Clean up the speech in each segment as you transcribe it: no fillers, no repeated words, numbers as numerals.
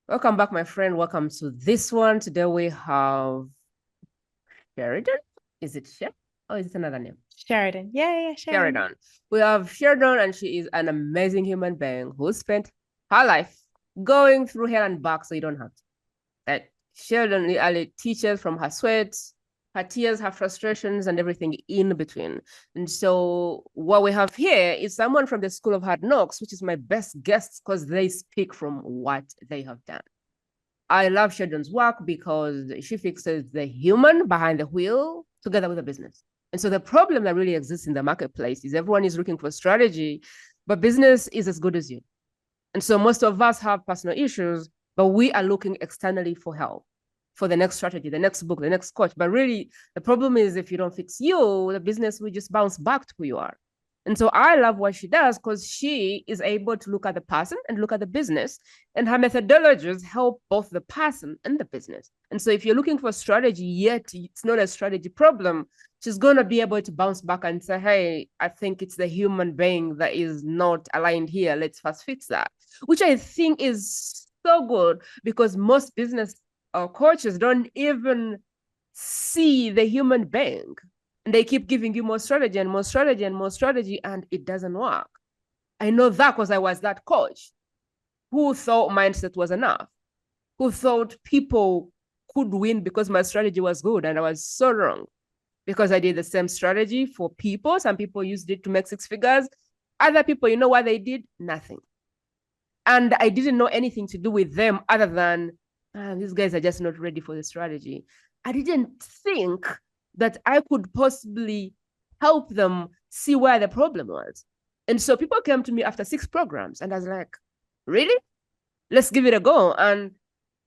Welcome back, my friend. Welcome to this one. Today we have Sheridan. Is it Shep? Or is it another name? Sheridan. Yeah, Sheridan. Sheridan. We have Sheridan, and she is an amazing human being who spent her life going through hell and back so you don't have to. Like Sheridan really teaches from her sweat, her tears, her frustrations, and everything in between. And so what we have here is someone from the School of Hard Knocks, which is my best guest because they speak from what they have done. I love Sheridan's work because she fixes the human behind the wheel together with the business. And so the problem that really exists in the marketplace is everyone is looking for strategy, but business is as good as you. And so most of us have personal issues, but we are looking externally for help, for the next strategy, the next book, the next coach. But really, the problem is if you don't fix you, the business will just bounce back to who you are. And so I love what she does because she is able to look at the person and look at the business, and her methodologies help both the person and the business. And so if you're looking for strategy, yet it's not a strategy problem, she's going to be able to bounce back and say, hey, I think it's the human being that is not aligned here. Let's first fix that, which I think is so good because most business coaches don't even see the human being, and they keep giving you more strategy and more strategy and more strategy, and it doesn't work. I know that because I was that coach who thought mindset was enough, who thought people could win because my strategy was good, and I was so wrong because I did the same strategy for people. Some people used it to make six figures. Other people, you know what they did? Nothing. And I didn't know anything to do with them other than these guys are just not ready for the strategy. I didn't think that I could possibly help them see where the problem was. And so people came to me after 6 programs, and I was like, really? Let's give it a go. And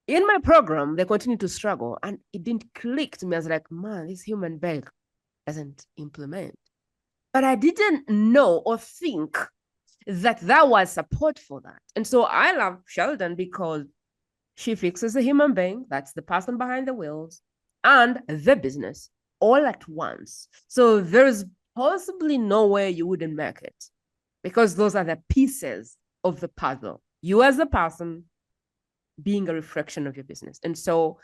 in my program, they continued to struggle, and it didn't click to me. I was like, man, this human being doesn't implement. But I didn't know or think that there was support for that. And so I love Sheldon because she fixes the human being, that's the person behind the wheels, and the business all at once. So there's possibly no way you wouldn't make it because those are the pieces of the puzzle. You as a person being a reflection of your business. And so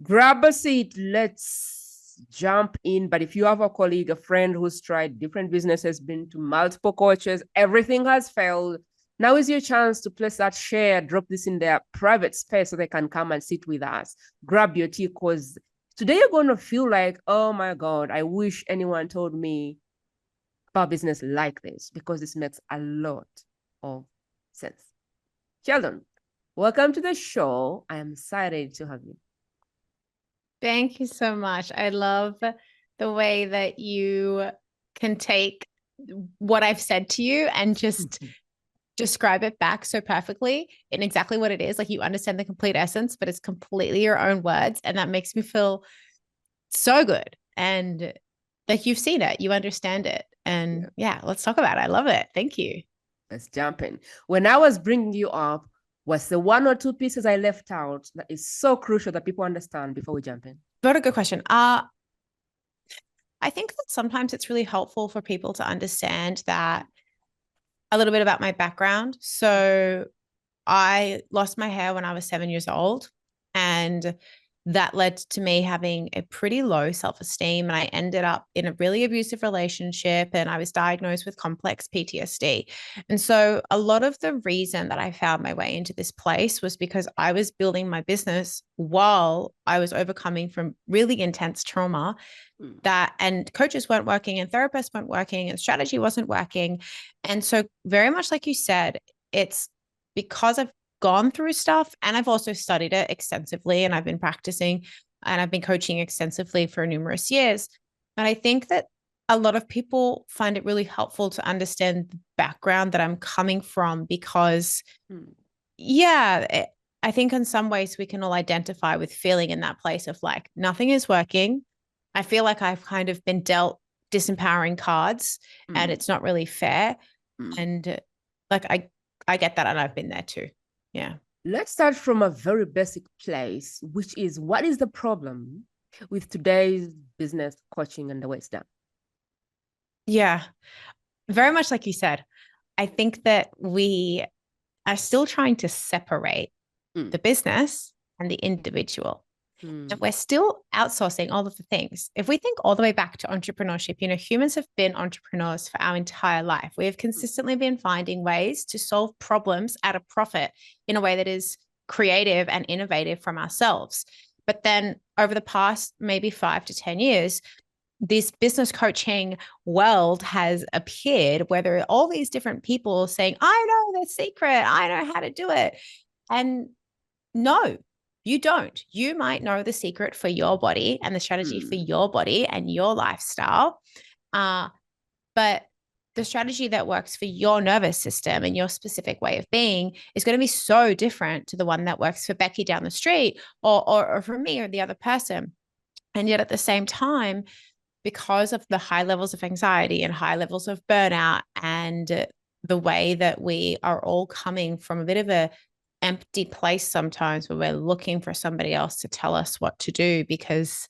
grab a seat, let's jump in. But if you have a colleague, a friend who's tried different businesses, been to multiple coaches, everything has failed, now is your chance to place that share, drop this in their private space so they can come and sit with us. Grab your tea because today you're going to feel like, oh my God, I wish anyone told me about business like this because this makes a lot of sense. Sheldon, welcome to the show. I am excited to have you. Thank you so much. I love the way that you can take what I've said to you and just describe it back so perfectly in exactly what it is. Like you understand the complete essence, but it's completely your own words. And that makes me feel so good. And like you've seen it, you understand it. And yeah, let's talk about it. I love it. Thank you. Let's jump in. When I was bringing you up, was the one or two pieces I left out that is so crucial that people understand before we jump in? What a good question. I think that sometimes it's really helpful for people to understand that a little bit about my background. So I lost my hair when I was 7 years old, and that led to me having a pretty low self-esteem. And I ended up in a really abusive relationship, and I was diagnosed with complex PTSD. And so a lot of the reason that I found my way into this place was because I was building my business while I was overcoming from really intense trauma, that and coaches weren't working and therapists weren't working and strategy wasn't working. And so very much like you said, it's because I've gone through stuff and I've also studied it extensively and I've been practicing and I've been coaching extensively for numerous years. And I think that a lot of people find it really helpful to understand the background that I'm coming from because, yeah, I think in some ways we can all identify with feeling in that place of like, nothing is working. I feel like I've kind of been dealt disempowering cards and it's not really fair. And like I get that, and I've been there too. Yeah. Let's start from a very basic place, which is what is the problem with today's business coaching and the way it's done? Yeah. Very much like you said, I think that we are still trying to separate Mm. the business and the individual. Mm. And we're still outsourcing all of the things. If we think all the way back to entrepreneurship, humans have been entrepreneurs for our entire life. We have consistently been finding ways to solve problems at a profit in a way that is creative and innovative from ourselves. But then over the past maybe 5 to 10 years, this business coaching world has appeared where there are all these different people saying, I know the secret, I know how to do it. And no, you don't. You might know the secret for your body and the strategy for your body and your lifestyle. But the strategy that works for your nervous system and your specific way of being is going to be so different to the one that works for Becky down the street or for me or the other person. And yet at the same time, because of the high levels of anxiety and high levels of burnout and the way that we are all coming from a bit of a empty place sometimes where we're looking for somebody else to tell us what to do because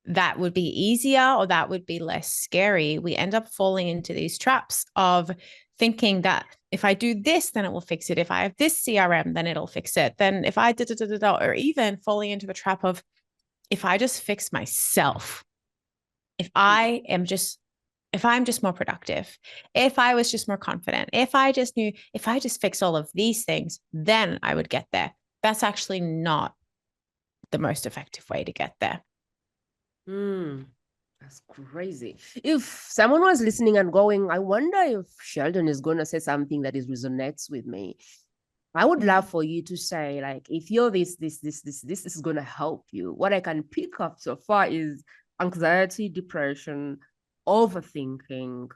that would be easier or that would be less scary, we end up falling into these traps of thinking that if I do this, then it will fix it. If I have this CRM, then it'll fix it. Then if I or even falling into the trap of if I just fix myself, if I'm just more productive, if I was just more confident, if I just fix all of these things, then I would get there. That's actually not the most effective way to get there. That's crazy. If someone was listening and going, I wonder if Sheldon is going to say something that resonates with me. I would love for you to say, like, if you're this is going to help you. What I can pick up so far is anxiety, depression, overthinking.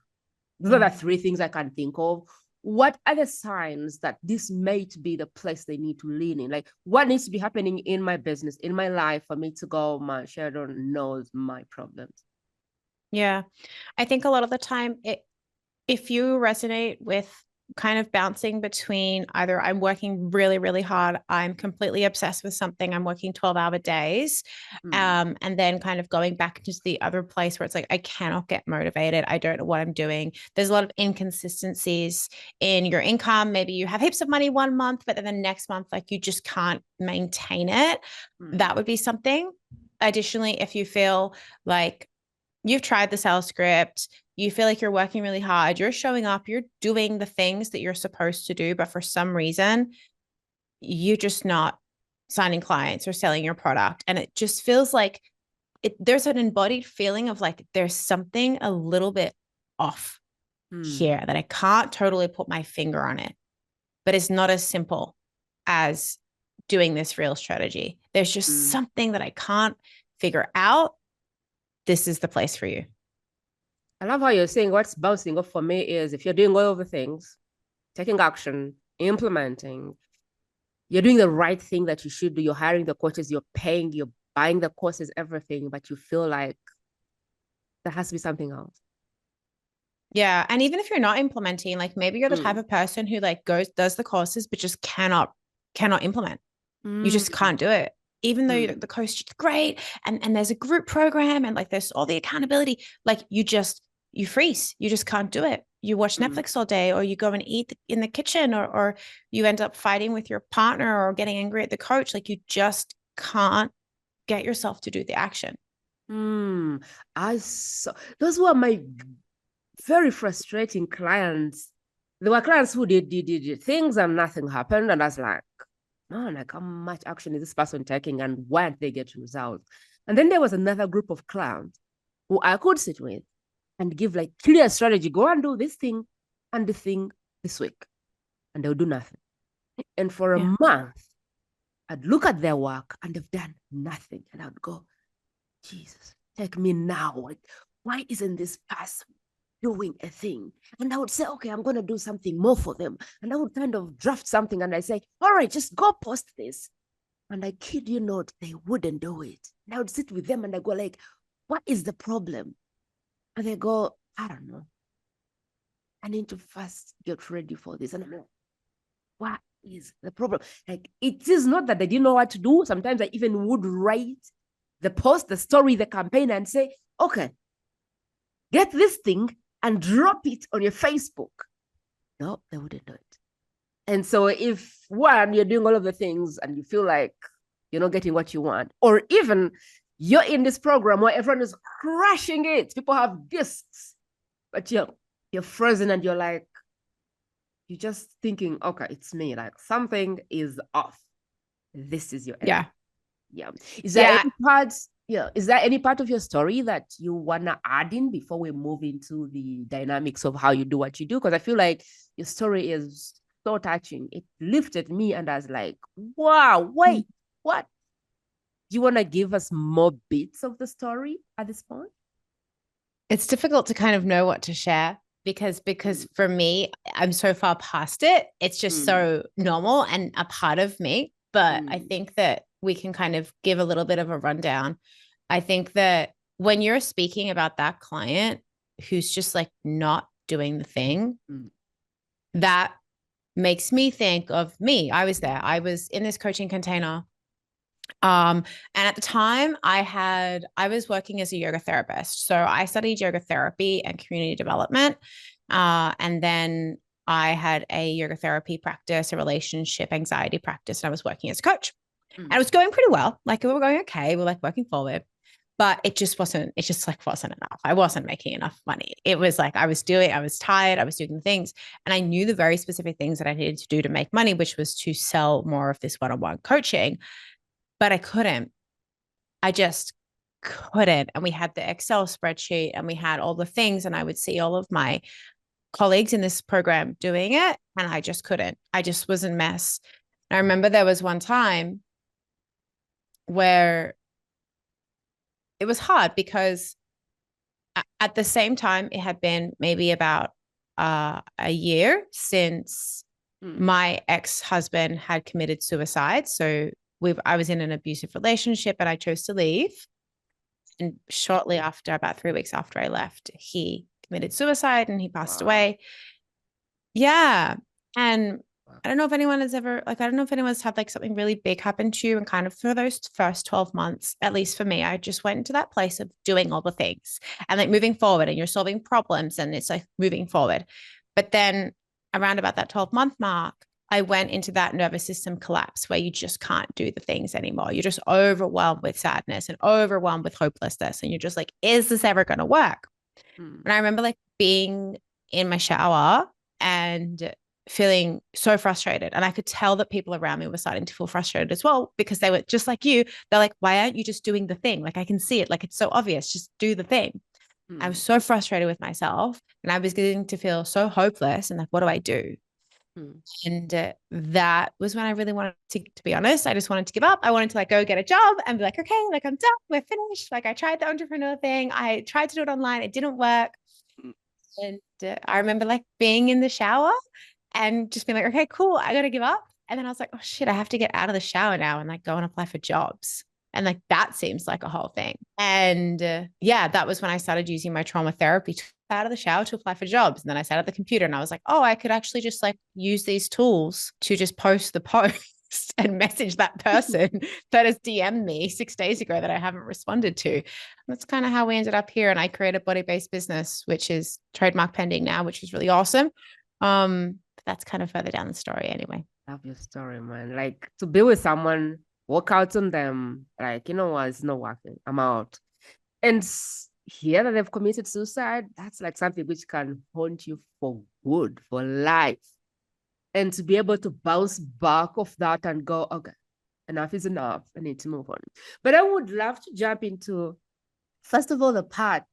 Those are the 3 things I can think of. What are the signs that this might be the place they need to lean in? Like, what needs to be happening in my business, in my life for me to go, my Sheldon knows my problems? Yeah. I think a lot of the time, if you resonate with kind of bouncing between either I'm working really, really hard, I'm completely obsessed with something, I'm working 12-hour days, and then kind of going back into the other place where it's like, I cannot get motivated. I don't know what I'm doing. There's a lot of inconsistencies in your income. Maybe you have heaps of money one month, but then the next month, like you just can't maintain it. That would be something. Additionally, if you feel like you've tried the sales script, you feel like you're working really hard, you're showing up, you're doing the things that you're supposed to do, but for some reason, you're just not signing clients or selling your product. And it just feels like there's an embodied feeling of like, there's something a little bit off here that I can't totally put my finger on it, but it's not as simple as doing this real strategy. There's just something that I can't figure out. This is the place for you. I love how you're saying what's bouncing off for me is if you're doing all of the things, taking action, implementing, you're doing the right thing that you should do. You're hiring the coaches, you're paying, you're buying the courses, everything, but you feel like there has to be something else. Yeah. And even if you're not implementing, like maybe you're the type of person who like does the courses, but just cannot implement. You just can't do it. Even though the coach is great and there's a group program and like there's all the accountability, like you freeze. You just can't do it. You watch Netflix all day, or you go and eat in the kitchen, or you end up fighting with your partner or getting angry at the coach. Like you just can't get yourself to do the action. Those were my very frustrating clients. There were clients who did things and nothing happened. And I was like, man, like how much action is this person taking and why aren't they getting results? And then there was another group of clients who I could sit with and give like clear strategy, go and do this thing and the thing this week. And they'll do nothing. And for a month, I'd look at their work and they've done nothing. And I'd go, Jesus, take me now. Why isn't this person doing a thing? And I would say, okay, I'm going to do something more for them. And I would kind of draft something and I say, all right, just go post this. And I kid you not, they wouldn't do it. And I would sit with them and I go like, what is the problem? And they go, I don't know. I need to first get ready for this. And I'm like, what is the problem? Like, it is not that they didn't know what to do. Sometimes I even would write the post, the story, the campaign, and say, okay, get this thing and drop it on your Facebook. No, they wouldn't do it. And so if one, you're doing all of the things and you feel like you're not getting what you want, or even you're in this program where everyone is crushing it, people have discs, but you're frozen and you're like, you're just thinking, okay, it's me, like something is off. This is your end. Yeah. Is there Yeah. any part, is there any part of your story that you wanna add in before we move into the dynamics of how you do what you do? Because I feel like your story is so touching. It lifted me and I was like, wow, wait, what? Do you want to give us more bits of the story at this point? It's difficult to kind of know what to share because for me, I'm so far past it. It's just so normal and a part of me. But I think that we can kind of give a little bit of a rundown. I think that when you're speaking about that client who's just like not doing the thing, that makes me think of me. I was there. I was in this coaching container. And at the time I was working as a yoga therapist. So I studied yoga therapy and community development. And then I had a yoga therapy practice, a relationship anxiety practice, and I was working as a coach. And it was going pretty well. Like we were going okay. We're like working forward. But it just wasn't enough. I wasn't making enough money. It was like I was tired, I was doing the things. And I knew the very specific things that I needed to do to make money, which was to sell more of this one-on-one coaching. But I couldn't. I just couldn't. And we had the Excel spreadsheet and we had all the things. And I would see all of my colleagues in this program doing it. And I just couldn't. I just was a mess. And I remember there was one time where it was hard because at the same time, it had been maybe about a year since my ex-husband had committed suicide. So I was in an abusive relationship and I chose to leave. And shortly after, about 3 weeks after I left, he committed suicide and he passed away. Yeah. And I don't know if anyone has ever, like, I don't know if anyone's had like something really big happen to you. And kind of for those first 12 months, at least for me, I just went into that place of doing all the things and like moving forward and you're solving problems and it's like moving forward. But then around about that 12-month mark, I went into that nervous system collapse where you just can't do the things anymore. You're just overwhelmed with sadness and overwhelmed with hopelessness. And you're just like, is this ever going to work? And I remember like being in my shower and feeling so frustrated. And I could tell that people around me were starting to feel frustrated as well because they were just like you. They're like, why aren't you just doing the thing? Like, I can see it. Like, it's so obvious. Just do the thing. I was so frustrated with myself and I was getting to feel so hopeless. And like, what do I do? And that was when I really wanted to be honest, I just wanted to give up. I wanted to like go get a job and be like, okay, like I'm done. We're finished. Like I tried the entrepreneur thing. I tried to do it online. It didn't work. And I remember like being in the shower and just being like, okay, cool. I got to give up. And then I was like, oh shit, I have to get out of the shower now and like go and apply for jobs. And like that seems like a whole thing. And yeah, that was when I started using my trauma therapy to out of the shower to apply for jobs. And then I sat at the computer and I was like, oh, I could actually just like use these tools to just post the post and message that person that has DM'd me 6 days ago that I haven't responded to. And that's kind of how we ended up here. And I created Body-Based Business, which is trademark pending now, which is really awesome. But that's kind of further down the story anyway. Love your story, man. Like to be with someone, work out on them, like, you know what, it's not working. I'm out. And here that they've committed suicide, that's like something which can haunt you for good, for life. And to be able to bounce back off that and go, okay, enough is enough. I need to move on. But I would love to jump into, first of all, the part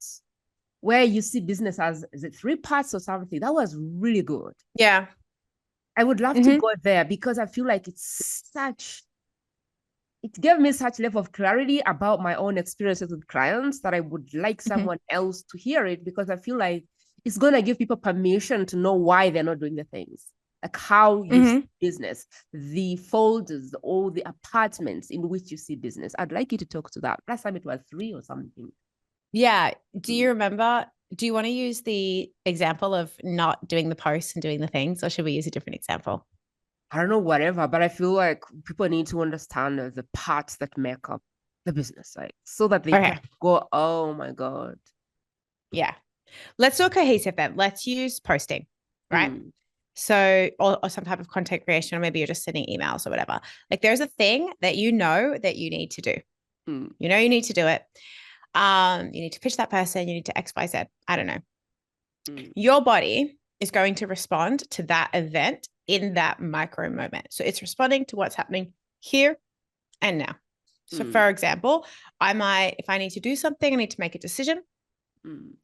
where you see business as, is it 3 parts or something? That was really good. Yeah. I would love to go there because I feel like it gave me such level of clarity about my own experiences with clients that I would like someone else to hear it, because I feel like it's going to give people permission to know why they're not doing the things, like how you see business, the folders or the apartments in which you see business. I'd like you to talk to that. Last time it was 3 or something. Yeah. Do you remember? Do you want to use the example of not doing the posts and doing the things, or should we use a different example? I don't know, whatever, but I feel like people need to understand the parts that make up the business, like, so that they can go, oh my God. Yeah. Let's do a cohesive then. Let's use posting, right? So, or some type of content creation, or maybe you're just sending emails or whatever. Like there's a thing that you know that you need to do. You know you need to do it. You need to pitch that person. You need to X, Y, Z. I don't know. Your body is going to respond to that event in that micro moment. So it's responding to what's happening here and now. So for example, if I need to do something, I need to make a decision.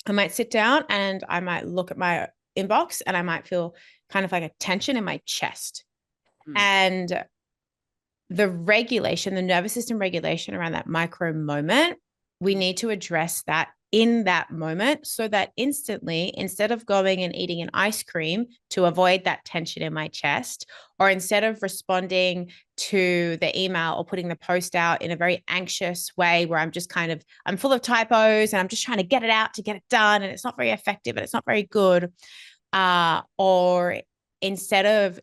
I might sit down and I might look at my inbox and I might feel kind of like a tension in my chest. And the nervous system regulation around that micro moment, we need to address that in that moment so that instantly, instead of going and eating an ice cream to avoid that tension in my chest, or instead of responding to the email or putting the post out in a very anxious way where I'm full of typos and I'm just trying to get it out to get it done and it's not very effective and it's not very good. Or instead of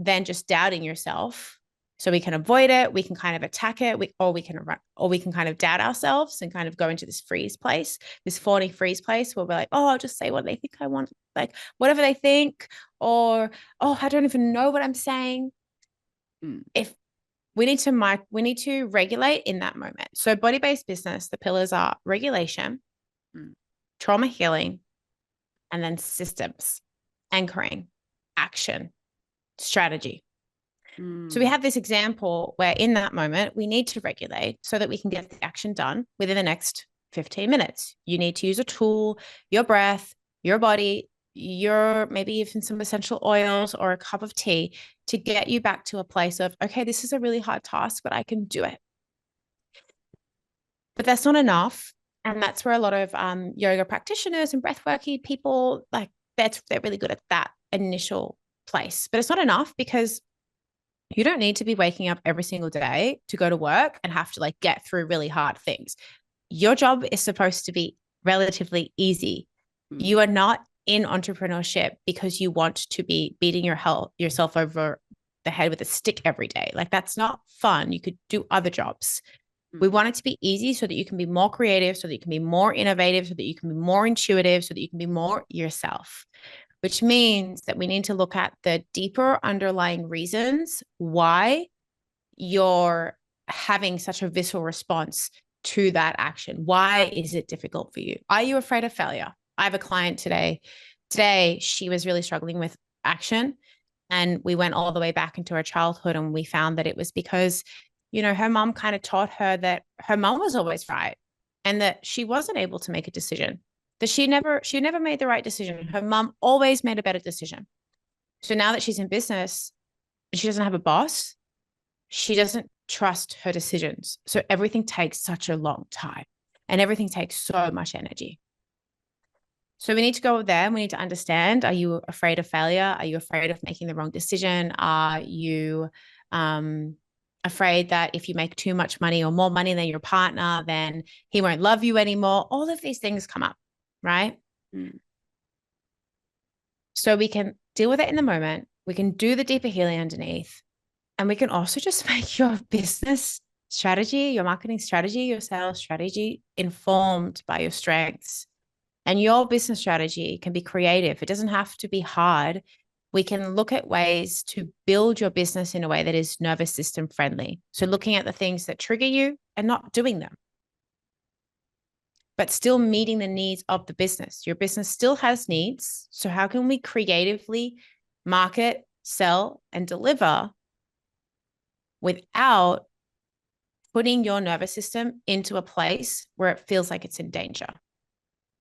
then just doubting yourself, so we can avoid it, we can kind of attack it, or we can kind of doubt ourselves and kind of go into this fawning freeze place where we're like, oh, I'll just say what they think I want, like whatever they think, or oh, I don't even know what I'm saying. If we need to regulate in that moment. So body-based business, the pillars are regulation, trauma healing, and then systems, anchoring, action, strategy. So we have this example where in that moment, we need to regulate so that we can get the action done within the next 15 minutes. You need to use a tool, your breath, your body, maybe even some essential oils or a cup of tea to get you back to a place of, okay, this is a really hard task, but I can do it. But that's not enough. And that's where a lot of yoga practitioners and breathworky people, they're really good at that initial place. But it's not enough because you don't need to be waking up every single day to go to work and have to get through really hard things. Your job is supposed to be relatively easy. You are not in entrepreneurship because you want to be beating yourself over the head with a stick every day. That's not fun. You could do other jobs. We want it to be easy so that you can be more creative, so that you can be more innovative, so that you can be more intuitive, so that you can be more yourself. Which means that we need to look at the deeper underlying reasons why you're having such a visceral response to that action. Why is it difficult for you? Are you afraid of failure? I have a client today. Today, she was really struggling with action. And we went all the way back into her childhood and we found that it was because, her mom kind of taught her that her mom was always right and that she wasn't able to make a decision. That she never made the right decision. Her mom always made a better decision. So now that she's in business, she doesn't have a boss. She doesn't trust her decisions. So everything takes such a long time and everything takes so much energy. So we need to go there and we need to understand, are you afraid of failure? Are you afraid of making the wrong decision? Are you afraid that if you make too much money or more money than your partner, then he won't love you anymore? All of these things come up. Right? So we can deal with it in the moment. We can do the deeper healing underneath. And we can also just make your business strategy, your marketing strategy, your sales strategy informed by your strengths. And your business strategy can be creative. It doesn't have to be hard. We can look at ways to build your business in a way that is nervous system friendly. So looking at the things that trigger you and not doing them, but still meeting the needs of the business. Your business still has needs. So how can we creatively market, sell, and deliver without putting your nervous system into a place where it feels like it's in danger?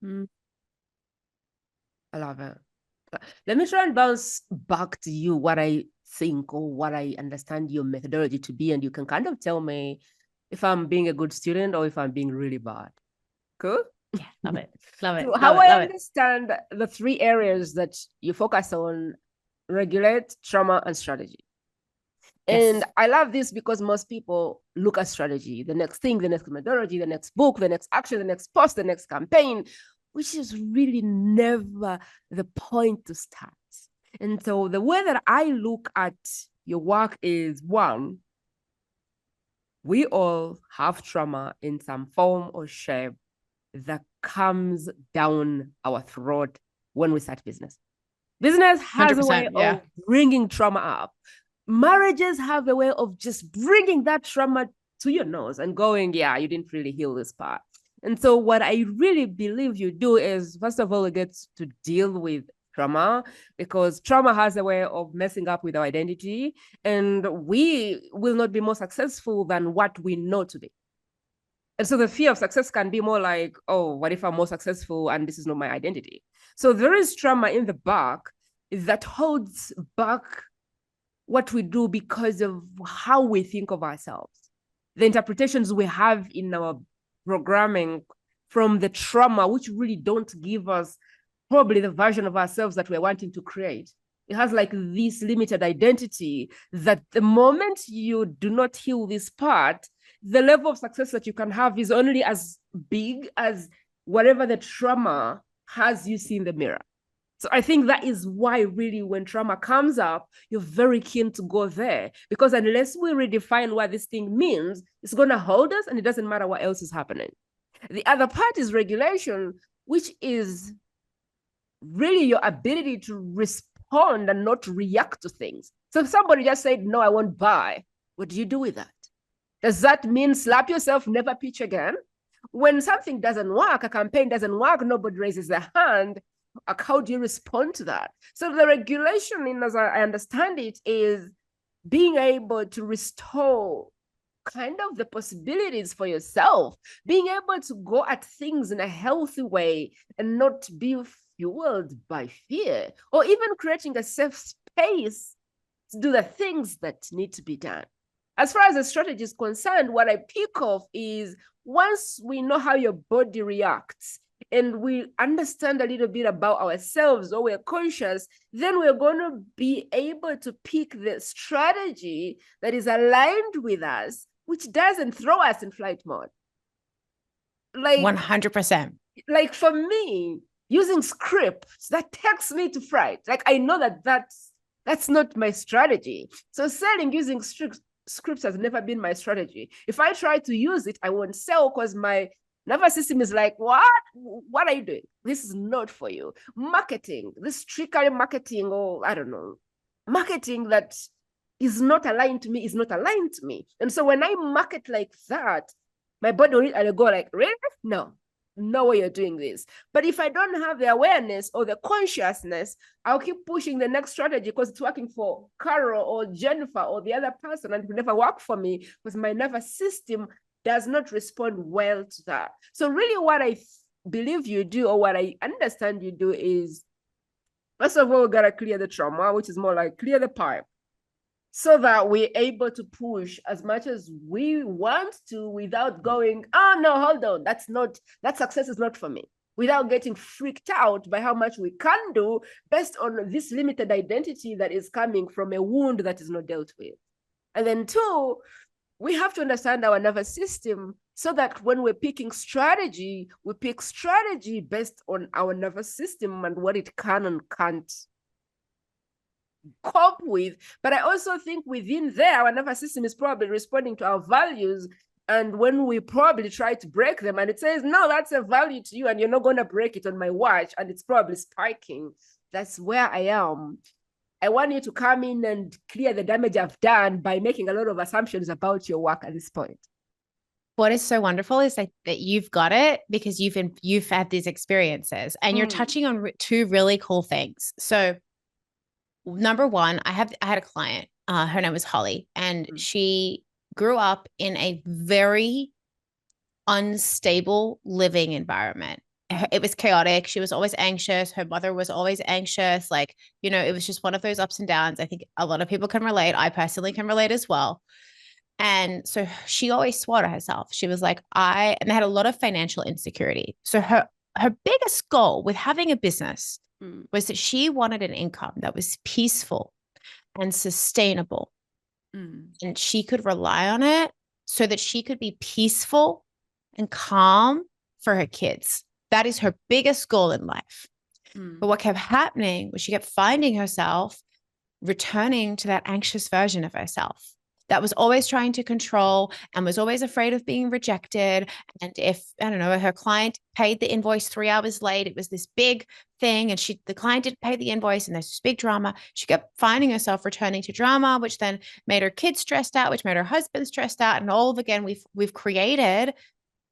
I love it. Let me try and bounce back to you what I think or what I understand your methodology to be, and you can kind of tell me if I'm being a good student or if I'm being really bad. Cool? Yeah, love it. Love it. So love how it, I understand the 3 areas that you focus on: regulate, trauma, and strategy. Yes. And I love this because most people look at strategy, the next thing, the next methodology, the next book, the next action, the next post, the next campaign, which is really never the point to start. And so the way that I look at your work is, one, we all have trauma in some form or shape that comes down our throat when we start business. Business has a way 100%. Yeah. of bringing trauma up. Marriages have a way of just bringing that trauma to your nose and going, yeah, you didn't really heal this part. And so what I really believe you do is, first of all, you get to deal with trauma, because trauma has a way of messing up with our identity, and we will not be more successful than what we know today. And so the fear of success can be more like, oh, what if I'm more successful and this is not my identity? So there is trauma in the back that holds back what we do because of how we think of ourselves, the interpretations we have in our programming from the trauma, which really don't give us probably the version of ourselves that we're wanting to create. It has like this limited identity that the moment you do not heal this part, the level of success that you can have is only as big as whatever the trauma has you see in the mirror. So I think that is why really when trauma comes up, you're very keen to go there, because unless we redefine what this thing means, it's going to hold us and it doesn't matter what else is happening. The other part is regulation, which is really your ability to respond and not react to things. So if somebody just said, no, I won't buy, what do you do with that? Does that mean slap yourself, never pitch again? When something doesn't work, a campaign doesn't work, nobody raises their hand, how do you respond to that? So the regulation, as I understand it, is being able to restore kind of the possibilities for yourself, being able to go at things in a healthy way and not be fueled by fear, or even creating a safe space to do the things that need to be done. As far as the strategy is concerned, what I pick off is once we know how your body reacts and we understand a little bit about ourselves, or we're conscious, then we're going to be able to pick the strategy that is aligned with us, which doesn't throw us in flight mode. Like 100%. Like for me, using scripts that takes me to fright. Like I know that that's not my strategy. So selling using scripts has never been my strategy. If I try to use it, I won't sell because my nervous system is like, what are you doing? This is not for you. Marketing, this trickery marketing, or I don't know, marketing that is not aligned to me is not aligned to me. And so when I market like that, my body will go like, really? No way you're doing this. But if I don't have the awareness or the consciousness, I'll keep pushing the next strategy because it's working for Carol or Jennifer or the other person, and it will never work for me because my nervous system does not respond well to that. So really what I believe you do, or what I understand you do, is first of all, we got to clear the trauma, which is more like clear the pipe, so that we're able to push as much as we want to without going, oh no, hold on, that success is not for me, without getting freaked out by how much we can do based on this limited identity that is coming from a wound that is not dealt with. And then two, we have to understand our nervous system so that when we're picking strategy, we pick strategy based on our nervous system and what it can and can't cope with. But I also think within there, our nervous system is probably responding to our values. And when we probably try to break them and it says, no, that's a value to you and you're not going to break it on my watch, and it's probably spiking, that's where I am. I want you to come in and clear the damage I've done by making a lot of assumptions about your work at this point. What is so wonderful is that you've got it because you've had these experiences, and you're touching on two really cool things. So number one, I had a client, her name was Holly, and she grew up in a very unstable living environment. It was chaotic. She was always anxious. Her mother was always anxious. Like, it was just one of those ups and downs. I think a lot of people can relate. I personally can relate as well. And so she always swore to herself. She was like, and they had a lot of financial insecurity. So her biggest goal with having a business was that she wanted an income that was peaceful and sustainable. And she could rely on it so that she could be peaceful and calm for her kids. That is her biggest goal in life. But what kept happening was she kept finding herself returning to that anxious version of herself. that was always trying to control and was always afraid of being rejected. And if, I don't know, her client paid the invoice 3 hours late, it was this big thing. And the client didn't pay the invoice and there's this big drama. She kept finding herself returning to drama, which then made her kids stressed out, which made her husband stressed out. And all of again, we've created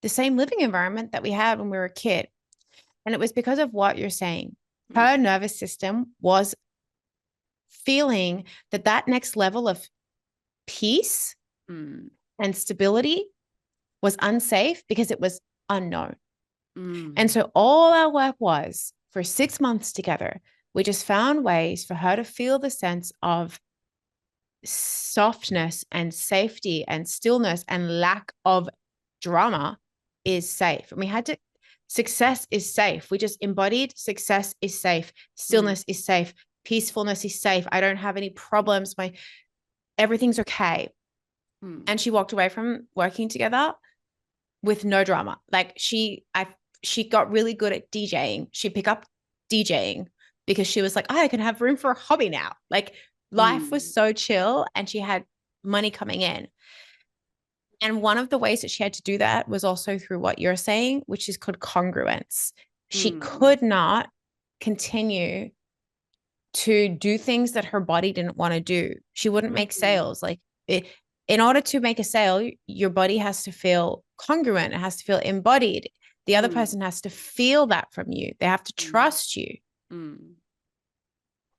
the same living environment that we had when we were a kid. And it was because of what you're saying. Her nervous system was feeling that next level of peace and stability was unsafe because it was unknown. And so all our work was for 6 months together, we just found ways for her to feel the sense of softness and safety and stillness and lack of drama is safe. And we had to, success is safe. We just embodied success is safe. Stillness is safe. Peacefulness is safe. I don't have any problems. Everything's okay. And she walked away from working together with no drama. Like she got really good at DJing. She'd pick up DJing because she was like, oh, I can have room for a hobby now. Like life was so chill and she had money coming in. And one of the ways that she had to do that was also through what you're saying, which is called congruence. She could not continue to do things that her body didn't want to do. She wouldn't make sales. Like in order to make a sale, your body has to feel congruent. It has to feel embodied. The other person has to feel that from you. They have to trust you.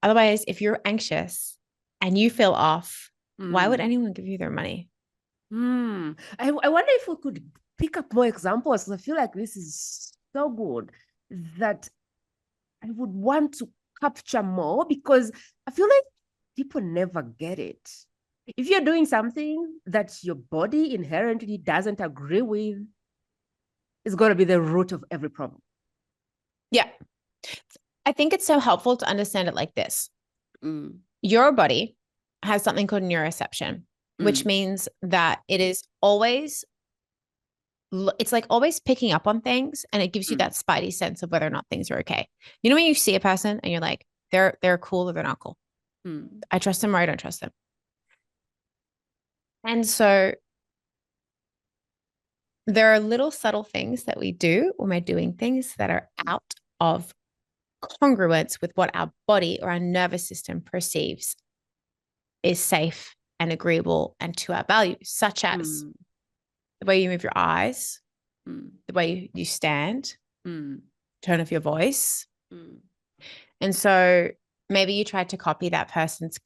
Otherwise, if you're anxious and you feel off, why would anyone give you their money? I wonder if we could pick up more examples. I feel like this is so good that I would want to capture more because I feel like people never get it. If you're doing something that your body inherently doesn't agree with, it's going to be the root of every problem. Yeah. I think it's so helpful to understand it like this. Your body has something called neuroception, which means that it is always, it's like always picking up on things and it gives you that spidey sense of whether or not things are okay. You know, when you see a person and you're like, they're cool or they're not cool. I trust them or I don't trust them. And so there are little subtle things that we do when we're doing things that are out of congruence with what our body or our nervous system perceives is safe and agreeable and to our values, such as the way you move your eyes, the way you stand, tone of your voice. And so maybe you tried to copy that person's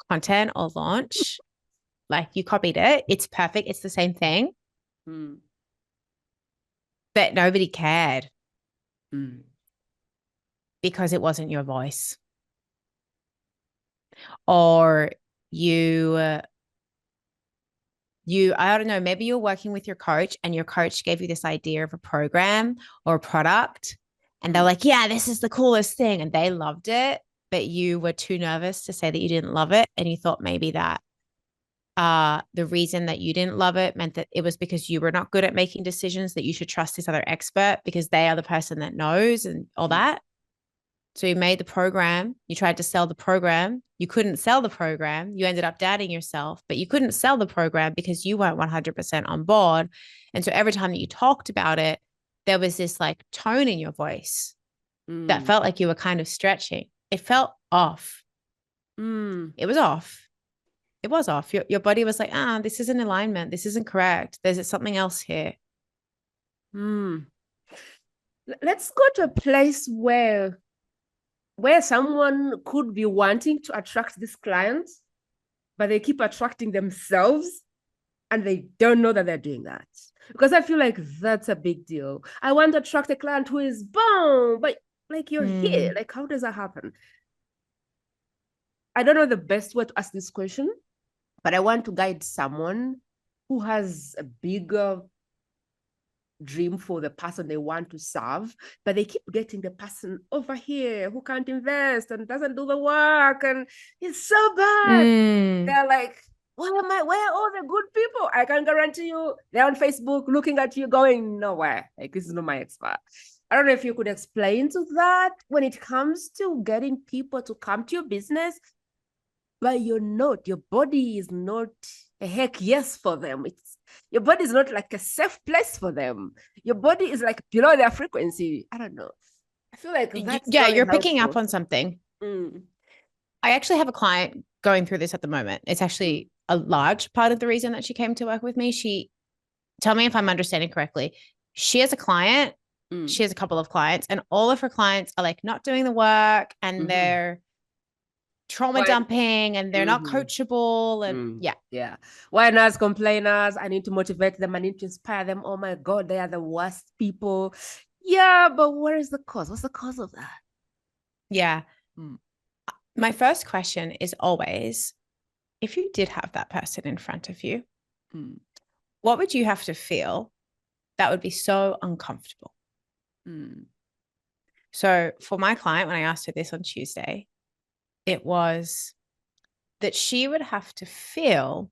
content or launch, like you copied it. It's perfect. It's the same thing. But nobody cared because it wasn't your voice. Or I don't know, maybe you're working with your coach and your coach gave you this idea of a program or a product and they're like, yeah, this is the coolest thing. And they loved it, but you were too nervous to say that you didn't love it. And you thought maybe that the reason that you didn't love it meant that it was because you were not good at making decisions, that you should trust this other expert because they are the person that knows and all that. So you made the program, you tried to sell the program, you couldn't sell the program, you ended up doubting yourself, but you couldn't sell the program because you weren't 100% on board. And so every time that you talked about it, there was this like tone in your voice that felt like you were kind of stretching. It felt off. It was off. It was off. Your body was like, this isn't alignment. This isn't correct. There's something else here. Let's go to a place where someone could be wanting to attract these clients, but they keep attracting themselves and they don't know that they're doing that. Because I feel like that's a big deal. I want to attract a client who is boom, but like you're here. Like, how does that happen? I don't know the best way to ask this question, but I want to guide someone who has a bigger dream for the person they want to serve, but they keep getting the person over here who can't invest and doesn't do the work, and it's so bad. They're like, where are all the good people? I can guarantee you they're on Facebook looking at you going, nowhere. Like, this is not my expert. I don't know if you could explain to that when it comes to getting people to come to your business. but you're not. Your body is not a heck yes for them. Your body is not like a safe place for them. Your body is like below their frequency. I don't know. I feel like that's Yeah, very you're picking up helpful. on something. Mm. I actually have a client going through this at the moment. It's actually a large part of the reason that she came to work with me. Tell me if I'm understanding correctly. She has a client, she has a couple of clients, and all of her clients are like not doing the work and they're trauma dumping and they're not coachable. And yeah. Whiners, complainers. I need to motivate them. I need to inspire them. Oh my God, they are the worst people. Yeah, but where is the cause? What's the cause of that? Yeah. My first question is always, if you did have that person in front of you, what would you have to feel that would be so uncomfortable? So for my client, when I asked her this on Tuesday, it was that she would have to feel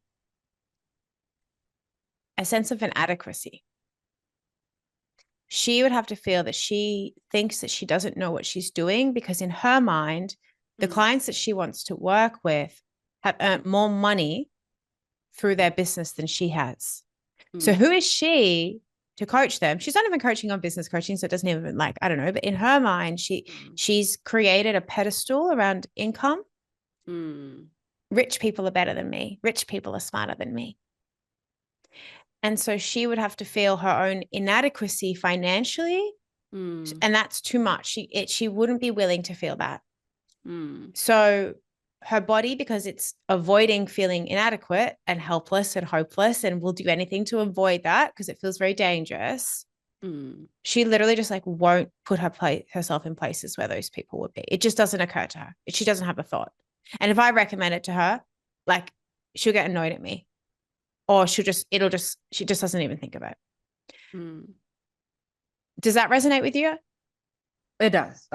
a sense of inadequacy. She would have to feel that she thinks that she doesn't know what she's doing because in her mind, the clients that she wants to work with have earned more money through their business than she has. So who is she to coach them? She's not even coaching on business coaching, so it doesn't even like, I don't know, but in her mind, she's created a pedestal around income. Rich people are better than me. Rich people are smarter than me. And so she would have to feel her own inadequacy financially. And that's too much. She wouldn't be willing to feel that. So her body, because it's avoiding feeling inadequate and helpless and hopeless and will do anything to avoid that because it feels very dangerous. She literally just like won't put herself in places where those people would be. It just doesn't occur to her. She doesn't have a thought. And if I recommend it to her, like she'll get annoyed at me or she just doesn't even think of it. Does that resonate with you? It does.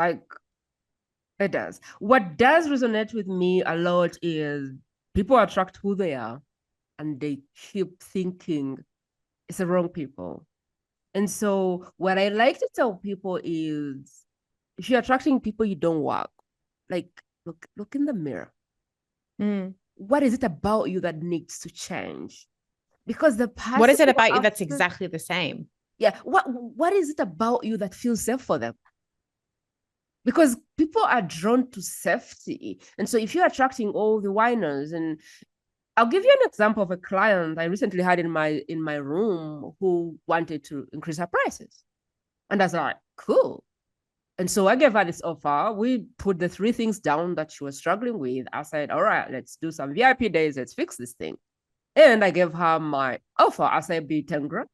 It does. What does resonate with me a lot is people attract who they are and they keep thinking it's the wrong people. And so what I like to tell people is if you're attracting people you don't work, like look in the mirror. What is it about you that needs to change? Because the person, what is it about you that's exactly the same? Yeah. What is it about you that feels safe for them? Because people are drawn to safety. And so if you're attracting all the whiners, and I'll give you an example of a client I recently had in my room who wanted to increase her prices. And I was like, cool. And so I gave her this offer. We put the 3 things down that she was struggling with. I said, all right, let's do some VIP days. Let's fix this thing. And I gave her my offer. I said, be 10 grand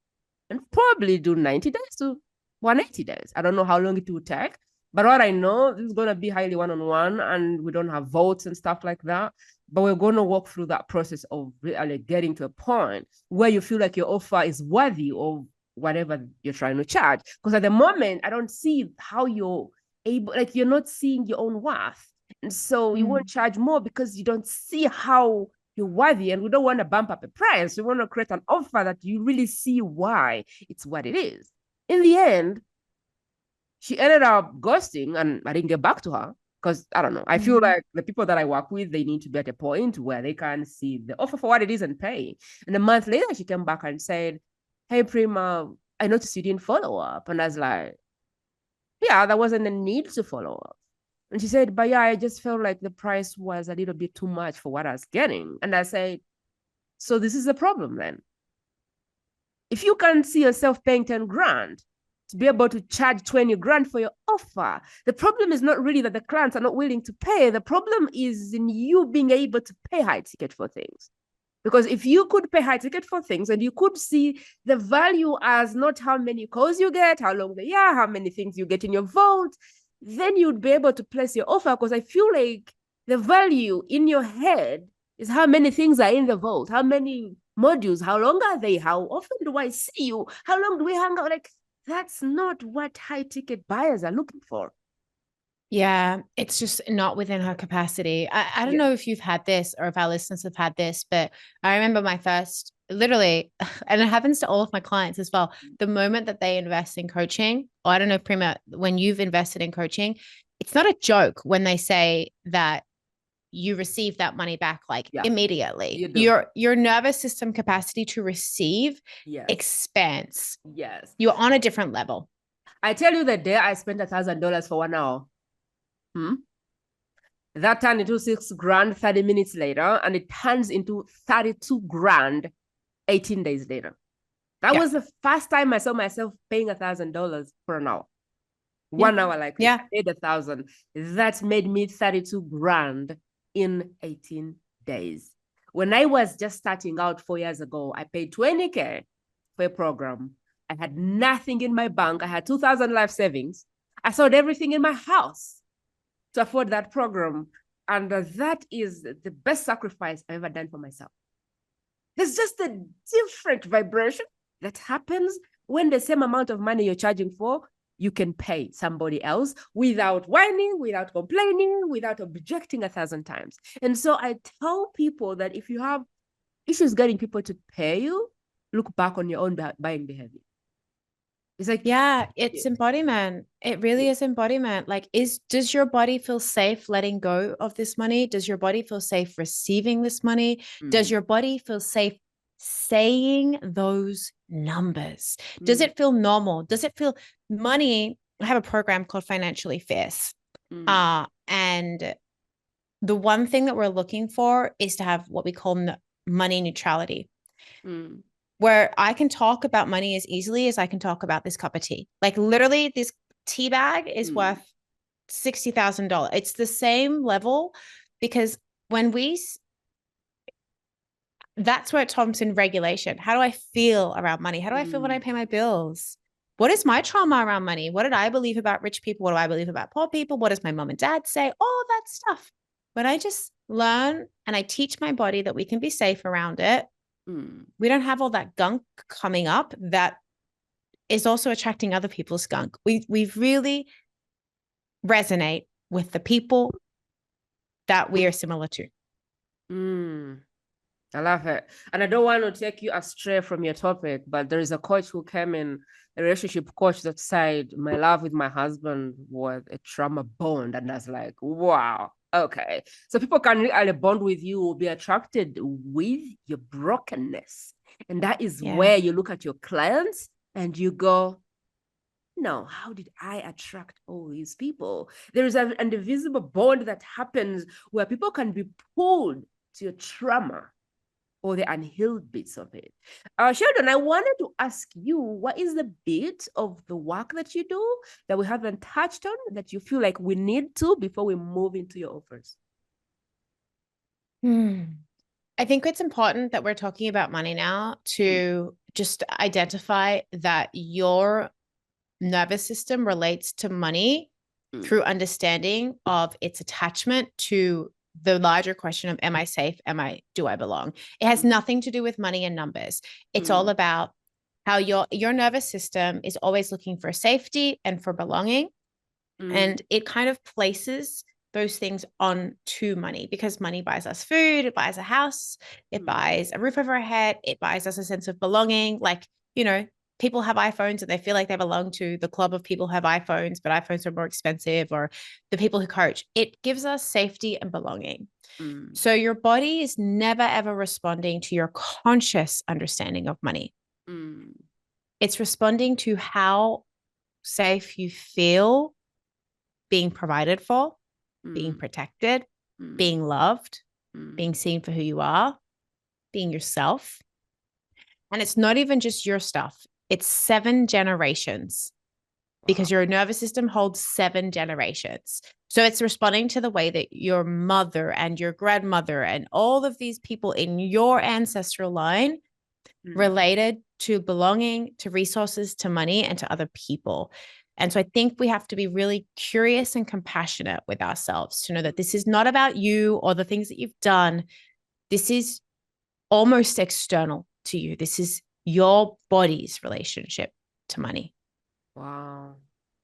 and probably do 90 days to 180 days. I don't know how long it will take. But what I know, this is going to be highly one-on-one and we don't have votes and stuff like that. But we're going to walk through that process of really getting to a point where you feel like your offer is worthy of whatever you're trying to charge. Because at the moment, I don't see how you're able, like you're not seeing your own worth. And so you won't charge more because you don't see how you're worthy. And we don't want to bump up a price. We want to create an offer that you really see why it's what it is. In the end, she ended up ghosting and I didn't get back to her because I don't know. I feel like the people that I work with, they need to be at a point where they can see the offer for what it is and pay. And a month later, she came back and said, hey, Prima, I noticed you didn't follow up. And I was like, yeah, there wasn't a need to follow up. And she said, but yeah, I just felt like the price was a little bit too much for what I was getting. And I said, so this is the problem then. If you can't see yourself paying 10 grand, to be able to charge 20 grand for your offer. The problem is not really that the clients are not willing to pay. The problem is in you being able to pay high ticket for things. Because if you could pay high ticket for things and you could see the value as not how many calls you get, how long they are, how many things you get in your vote, then you'd be able to place your offer. Because I feel like the value in your head is how many things are in the vote, how many modules, how long are they, how often do I see you, how long do we hang out? Like, that's not what high ticket buyers are looking for. Yeah, it's just not within her capacity. I don't know if you've had this or if our listeners have had this, but I remember my first, literally, and it happens to all of my clients as well. The moment that they invest in coaching, or I don't know, Prima, when you've invested in coaching, it's not a joke when they say that you receive that money back like Yeah, immediately. you do. Your nervous system capacity to receive Yes. expands. Yes. You're on a different level. I tell you, the day I spent $1,000 for 1 hour, that turned into 6 grand 30 minutes later, and it turns into 32 grand 18 days later. That was the first time I saw myself paying $1,000 for an hour. 1 hour like this. I paid 1,000. That made me 32 grand in 18 days. When I was just starting out 4 years ago, I paid 20K for a program. I had nothing in my bank. I had 2,000 life savings. I sold everything in my house to afford that program. And that is the best sacrifice I've ever done for myself. There's just a different vibration that happens when the same amount of money you're charging for, you can pay somebody else without whining, without complaining, without objecting 1,000 times. And so I tell people that if you have issues getting people to pay you, look back on your own buying behavior. It's like, it's embodiment. It really is embodiment. Like, does your body feel safe letting go of this money? Does your body feel safe receiving this money? Does your body feel safe saying those numbers? Does it feel normal? Does it feel money? I have a program called Financially Fierce. And the one thing that we're looking for is to have what we call money neutrality. Where I can talk about money as easily as I can talk about this cup of tea. Like, literally, this tea bag is worth $60,000. It's the same level, because that's where it comes in regulation. How do I feel around money? How do I feel when I pay my bills? What is my trauma around money? What did I believe about rich people? What do I believe about poor people? What does my mom and dad say? All that stuff. When I just learn and I teach my body that we can be safe around it, we don't have all that gunk coming up that is also attracting other people's gunk. We really resonate with the people that we are similar to. I love it. And I don't want to take you astray from your topic, but there is a coach who came in, a relationship coach, that said, my love with my husband was a trauma bond. And I was like, wow. Okay. So people can really bond with you, be attracted with your brokenness. And that is where you look at your clients and you go, no, how did I attract all these people? There is an invisible bond that happens where people can be pulled to your trauma or the unhealed bits of it. Sheridan, I wanted to ask you, what is the bit of the work that you do that we haven't touched on that you feel like we need to before we move into your offers? I think it's important that we're talking about money now to just identify that your nervous system relates to money through understanding of its attachment to the larger question of, am I safe? Do I belong? It has nothing to do with money and numbers. It's all about how your nervous system is always looking for safety and for belonging. And it kind of places those things on to money, because money buys us food, it buys a house, it buys a roof over our head, it buys us a sense of belonging. Like, people have iPhones and they feel like they belong to the club of people who have iPhones, but iPhones are more expensive, or the people who coach. It gives us safety and belonging. So your body is never, ever responding to your conscious understanding of money. It's responding to how safe you feel being provided for, being protected, being loved, being seen for who you are, being yourself. And it's not even just your stuff. It's 7 generations, because your nervous system holds 7 generations. So it's responding to the way that your mother and your grandmother and all of these people in your ancestral line related to belonging, to resources, to money, and to other people. And so I think we have to be really curious and compassionate with ourselves to know that this is not about you or the things that you've done. This is almost external to you. This is your body's relationship to money. Wow.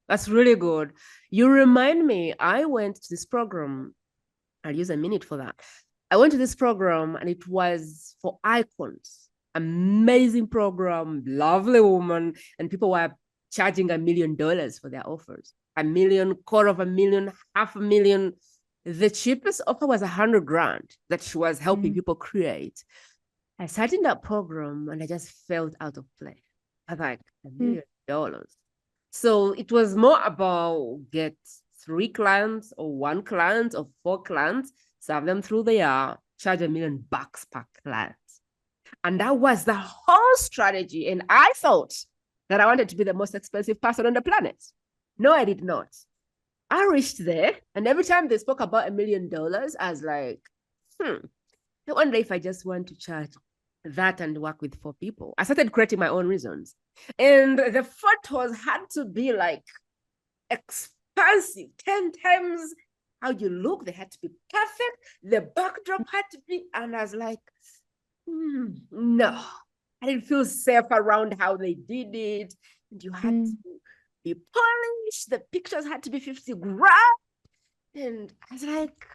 That's really good. You remind me, I went to this program. I'll use a minute for that. I went to this program and it was for icons. Amazing program, lovely woman, and people were charging $1 million for their offers. $1 million, $250,000, $500,000. The cheapest offer was 100 grand that she was helping people create. I sat in that program and I just felt out of place. I was like, $1 million. So it was more about get 3 clients or 1 client or 4 clients, serve them through the year, charge $1 million per client. And that was the whole strategy. And I thought that I wanted to be the most expensive person on the planet. No, I did not. I reached there, and every time they spoke about $1 million, I was like, I wonder if I just want to charge that and work with 4 people. I started creating my own reasons. And the photos had to be like expansive, 10 times how you look. They had to be perfect. The backdrop had to be, and I was like, no, I didn't feel safe around how they did it. And you had to be polished. The pictures had to be 50 grand. And I was like,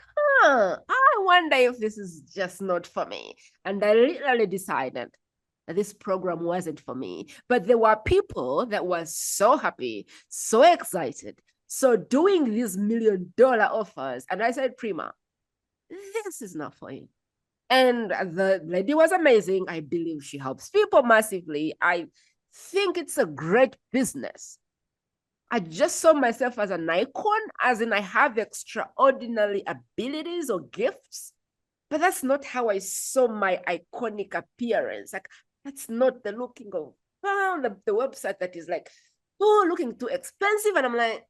I wonder if this is just not for me. And I literally decided that this program wasn't for me. But there were people that were so happy, so excited, so doing these $1 million offers. And I said, Prima, this is not for you. And the lady was amazing. I believe she helps people massively. I think it's a great business. I just saw myself as an icon, as in I have extraordinary abilities or gifts, but that's not how I saw my iconic appearance. Like, that's not the looking of the website that is like, looking too expensive. And I'm like,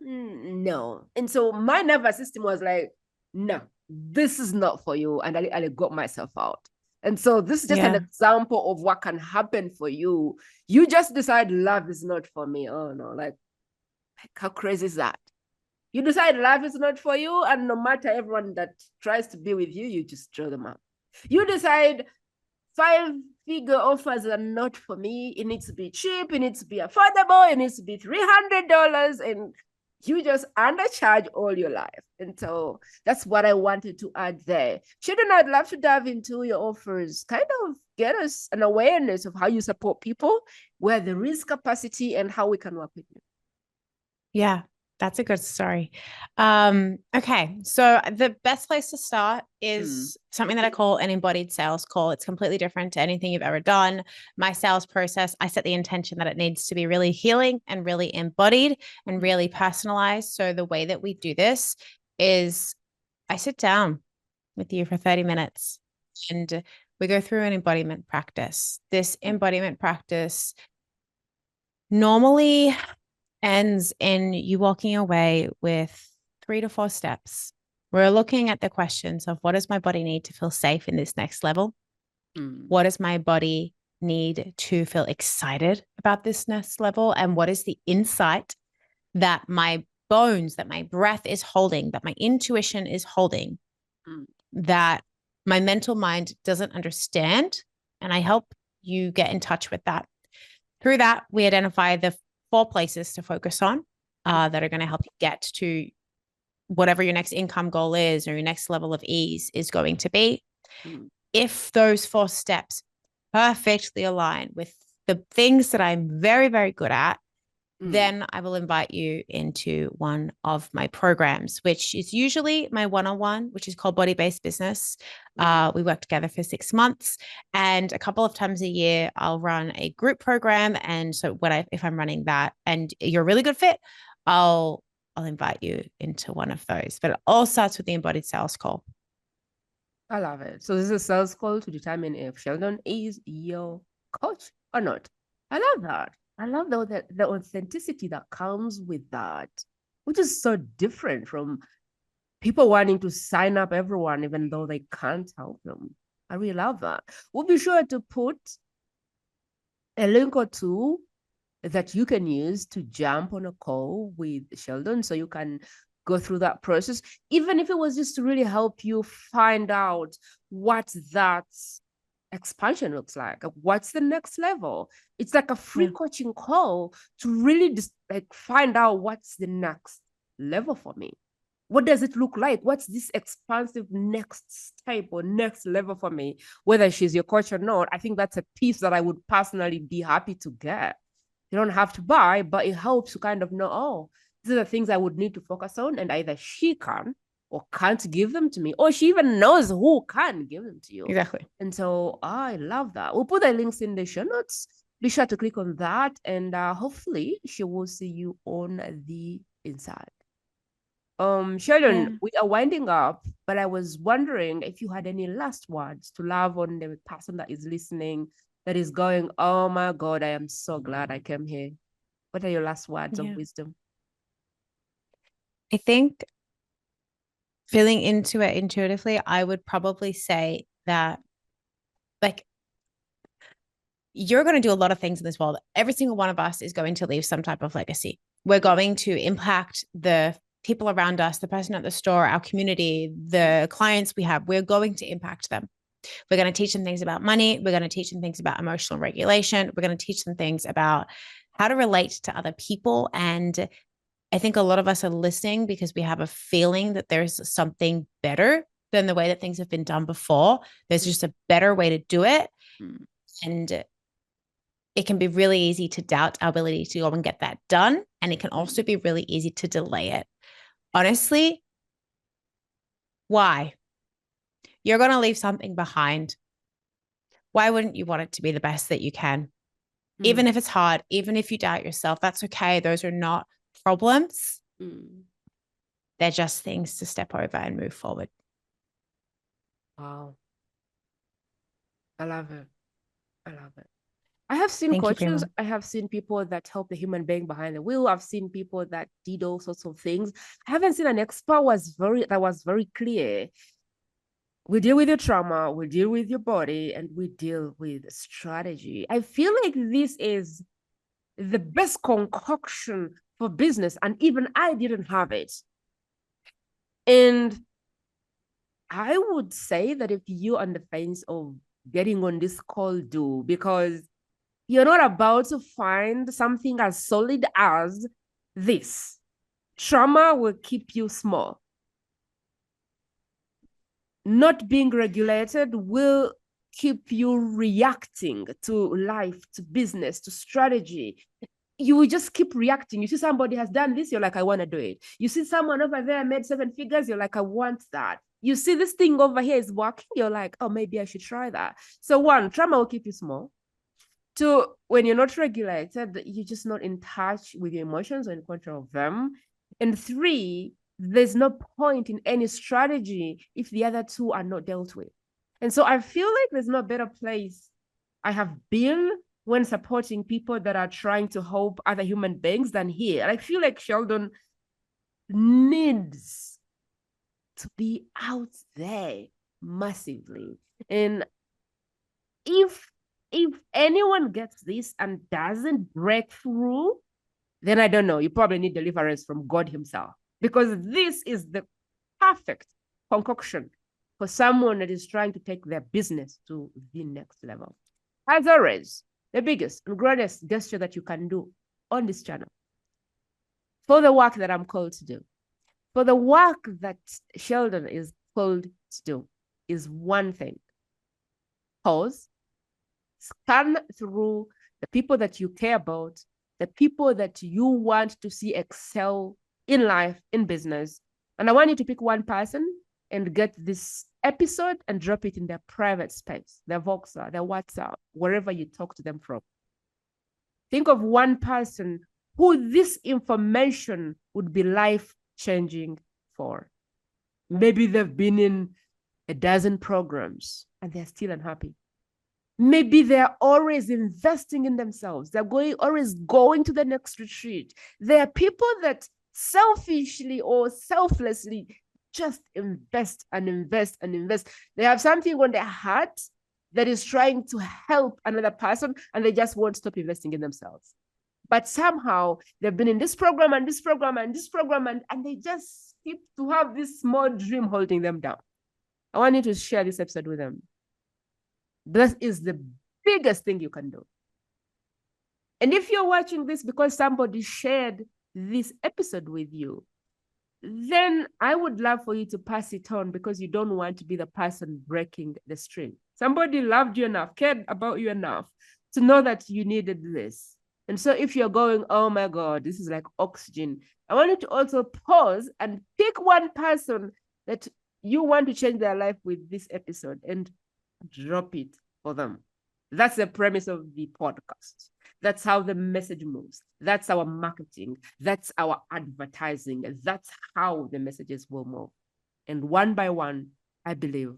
no. And so my nervous system was like, no, this is not for you. And I got myself out. And so this is just an example of what can happen for you. You just decide love is not for me. Oh no, like how crazy is that? You decide love is not for you, and no matter everyone that tries to be with you, you just throw them out. You decide 5-figure offers are not for me. It needs to be cheap. It needs to be affordable. It needs to be $300. And you just undercharge all your life. And so that's what I wanted to add there. Sheridan, I'd love to dive into your offers, kind of get us an awareness of how you support people, where there is capacity, and how we can work with you. Yeah, that's a good story. Okay, so the best place to start is something that I call an embodied sales call. It's completely different to anything you've ever done. My sales process, I set the intention that it needs to be really healing and really embodied and really personalized. So the way that we do this is I sit down with you for 30 minutes and we go through an embodiment practice. This embodiment practice normally ends in you walking away with 3 to 4 steps. We're looking at the questions of what does my body need to feel safe in this next level? What does my body need to feel excited about this next level? And what is the insight that my bones, that my breath is holding, that my intuition is holding, that my mental mind doesn't understand? And I help you get in touch with that. Through that, we identify the 4 places to focus on that are going to help you get to whatever your next income goal is or your next level of ease is going to be. If those 4 steps perfectly align with the things that I'm very, very good at, then I will invite you into one of my programs, which is usually my one-on-one, which is called Body-Based Business. We work together for 6 months, and a couple of times a year, I'll run a group program. And so if I'm running that and you're a really good fit, I'll invite you into one of those. But it all starts with the embodied sales call. I love it. So this is a sales call to determine if Sheldon is your coach or not. I love that. I love the authenticity that comes with that, which is so different from people wanting to sign up everyone, even though they can't help them. I really love that. We'll be sure to put a link or two that you can use to jump on a call with Sheldon so you can go through that process, even if it was just to really help you find out what that expansion looks like. What's the next level? It's like a free coaching call to really just find out what's the next level for me. What does it look like? What's this expansive next step or next level for me? Whether she's your coach or not, I think that's a piece that I would personally be happy to get. You don't have to buy, but it helps to kind of know, these are the things I would need to focus on, and either she can or can't give them to me, or she even knows who can give them to you. Exactly. And so I love that. We'll put the links in the show notes. Be sure to click on that, and hopefully she will see you on the inside. Sheridan, we are winding up, but I was wondering if you had any last words to love on the person that is listening, that is going, oh my God, I am so glad I came here. What are your last words of wisdom? I think feeling into it intuitively, I would probably say that, like, you're going to do a lot of things in this world. Every single one of us is going to leave some type of legacy. We're going to impact the people around us, the person at the store, our community, the clients we have. We're going to impact them. We're going to teach them things about money. We're going to teach them things about emotional regulation. We're going to teach them things about how to relate to other people. And I think a lot of us are listening because we have a feeling that there's something better than the way that things have been done before. There's just a better way to do it. And it can be really easy to doubt our ability to go and get that done. And it can also be really easy to delay it. Honestly, why? You're going to leave something behind. Why wouldn't you want it to be the best that you can? Even if it's hard, even if you doubt yourself, that's okay. Those are not problems. They're just things to step over and move forward. Wow. I love it. I love it. I have seen Thank you, coaches. Prima. I have seen people that help the human being behind the wheel. I've seen people that did all sorts of things. I haven't seen an expert that was very clear. We deal with your trauma, we deal with your body, and we deal with strategy. I feel like this is the best concoction for business, and even I didn't have it. And I would say that if you're on the fence of getting on this call, do, because you're not about to find something as solid as this. Trauma will keep you small. Not being regulated will keep you reacting to life, to business, to strategy. You will just keep reacting. You see somebody has done this, you're like, I want to do it. You see someone over there made 7 figures, you're like, I want that. You see this thing over here is working, you're like, oh, maybe I should try that. So 1, trauma will keep you small. 2, when you're not regulated, you're just not in touch with your emotions or in control of them. And 3, there's no point in any strategy if the other 2 are not dealt with. And so I feel like there's no better place I have been when supporting people that are trying to help other human beings than here. And I feel like Sheldon needs to be out there massively. And if anyone gets this and doesn't break through, then I don't know. You probably need deliverance from God himself, because this is the perfect concoction for someone that is trying to take their business to the next level. As always, the biggest and greatest gesture that you can do on this channel for the work that I'm called to do, for the work that Sheldon is called to do, is one thing. Pause, scan through the people that you care about, the people that you want to see excel in life, in business. And I want you to pick one person and get this episode and drop it in their private space, their Voxer, their WhatsApp, wherever you talk to them from. Think of one person who this information would be life-changing for. Maybe they've been in a dozen programs and they're still unhappy. Maybe they're always investing in themselves. They're always going to the next retreat. There are people that selfishly or selflessly just invest and invest and invest. They have something on their heart that is trying to help another person, and they just won't stop investing in themselves. But somehow they've been in this program and this program and this program, and they just keep to have this small dream holding them down. I want you to share this episode with them. This is the biggest thing you can do. And if you're watching this because somebody shared this episode with you, then I would love for you to pass it on, because you don't want to be the person breaking the string. Somebody loved you enough, cared about you enough to know that you needed this. And so if you're going, oh my God, this is like oxygen, I want you to also pause and pick one person that you want to change their life with this episode, and drop it for them. That's the premise of the podcast. That's how the message moves. That's our marketing. That's our advertising. That's how the messages will move. And one by one, I believe,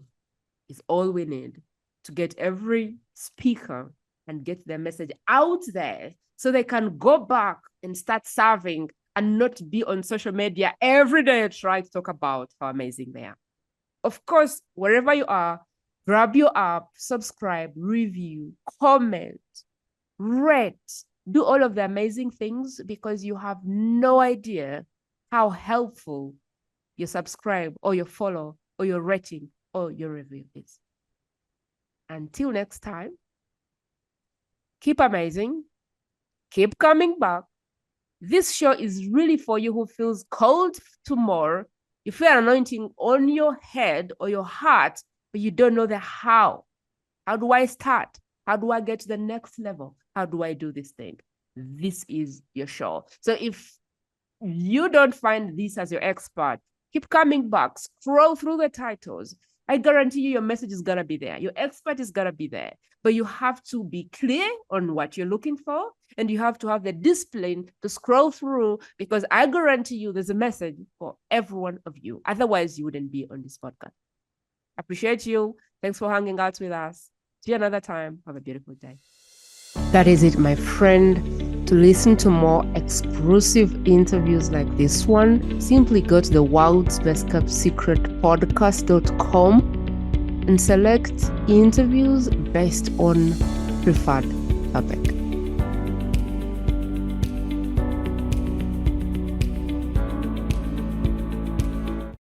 is all we need to get every speaker and get their message out there so they can go back and start serving and not be on social media every day trying to talk about how amazing they are. Of course, wherever you are, grab your app, subscribe, review, comment, rate, do all of the amazing things, because you have no idea how helpful your subscribe or your follow or your rating or your review is. Until next time, keep amazing, keep coming back. This show is really for you who feels called to more. You feel an anointing on your head or your heart, but you don't know the how. How do I start? How do I get to the next level? How do I do this thing? This is your show. So if you don't find this as your expert, keep coming back, scroll through the titles. I guarantee you your message is going to be there. Your expert is going to be there. But you have to be clear on what you're looking for, and you have to have the discipline to scroll through, because I guarantee you there's a message for every one of you. Otherwise, you wouldn't be on this podcast. Appreciate you. Thanks for hanging out with us. See you another time. Have a beautiful day. That is it, my friend. To listen to more exclusive interviews like this one, simply go to the World's Best Kept Secret podcast.com and select interviews based on preferred topic.